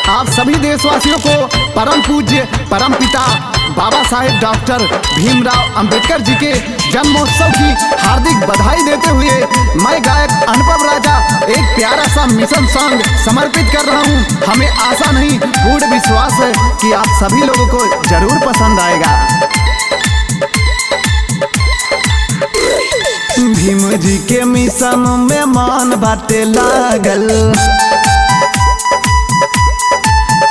आप सभी देशवासियों को परम पूज्य परम पिता बाबा साहेब डॉक्टर भीमराव अंबेडकर जी के जन्मोत्सव की हार्दिक बधाई देते हुए मैं गायक अनुभव राजा एक प्यारा सा मिशन सॉन्ग समर्पित कर रहा हूँ। हमें आशा नहीं पूर्ण विश्वास है कि आप सभी लोगों को जरूर पसंद आएगा। भीम जी के मिशन में मान बाटे लागल,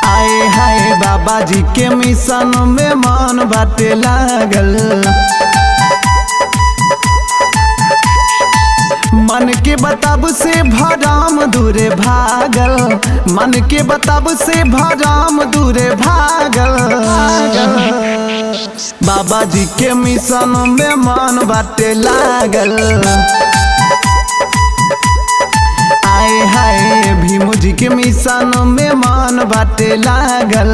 आए हाय बाबा जी के मिशन में मान बाटे लागल। मन के बताब से भराम दूरे भागल, मन के बताब से भराम दूरे भागल। बाबा जी के मिशन में मान बाटे लागल, आए हाय भीम जी के मिशन में मान बाटे लागल।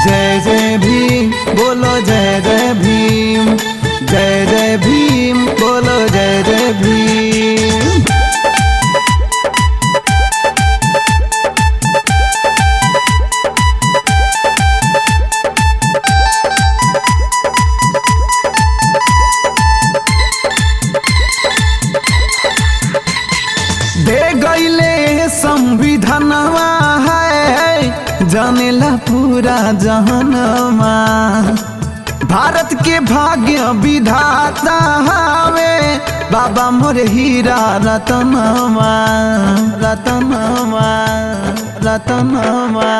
जय जय भीम बोलो जय जय भीम, जय जय भीम बोलो जय जय भीम। दे गईले संविधानवा है जानेला पूरा जहानमा, भारत के भाग्य विधाता हवे बाबा मोरे हीरा रतनवा रतनवा रतनवा।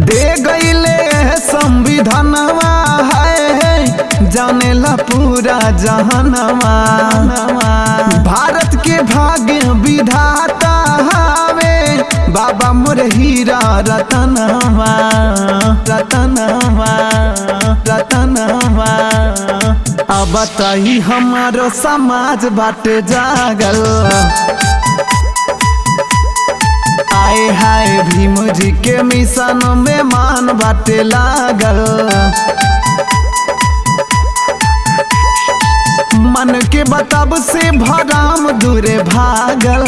दे गईले संविधानवा है जानेला पूरा जहानमा, भारत के भाग्य विधाता हवे बाबा मोरे हीरा रतनवा रतनवा रतनवा। अब बताई हमारो समाज बाटे जागल, आए हाय भीम जी के मिशन में मान बाटे लागल। मन के बताब से भराम दूरे भागल,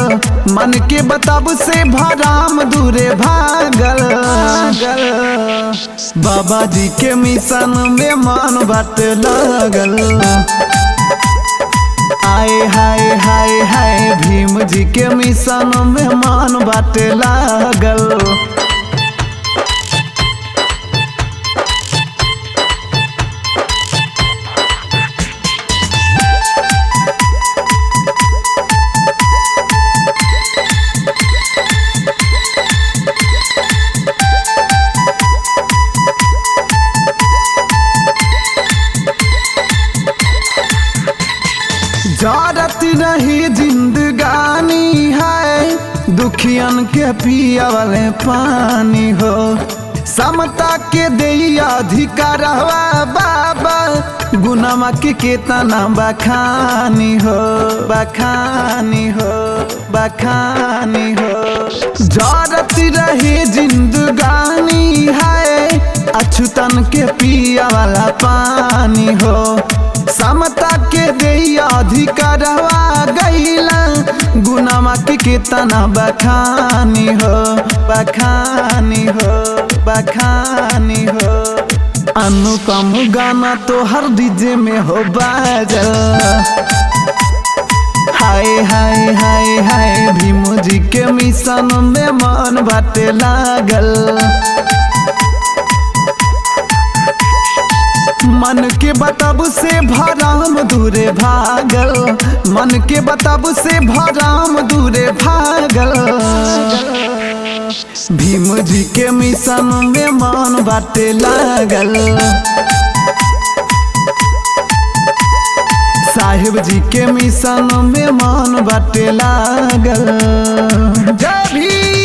मन के बताब से भराम दूरे भागल। बाबा जी के मिशन में मान बाटे लागल, आए हाय हाय हाय भीम जी के मिशन में मान बाटे लागल। जारत रही जिंदगानी है दुखियन के पिया वाले पानी हो, समता के दे अधिकार बाबा गुनामा के केतना बखानी हो बखानी हो बखानी हो। जारत रही जिंदगानी है अछूतन के पिया वाला पानी हो, समता के दे अधिकारवा गईला गुनामा के केतना बखानी हो बखानी हो बखानी हो। अनुपम गाना तो हर डीजे में हो बाजल, हाय हाय हाय हाय भीम जी के मिशन में मन बाटे लागल। मन के बताब से भराम दूरे भागल, मन के बताब से भराम दूरे भागल। भीम जी के मिशन में मान बाटे लागल, साहिब जी के मिशन में मान बाटे लागल। जय भीम।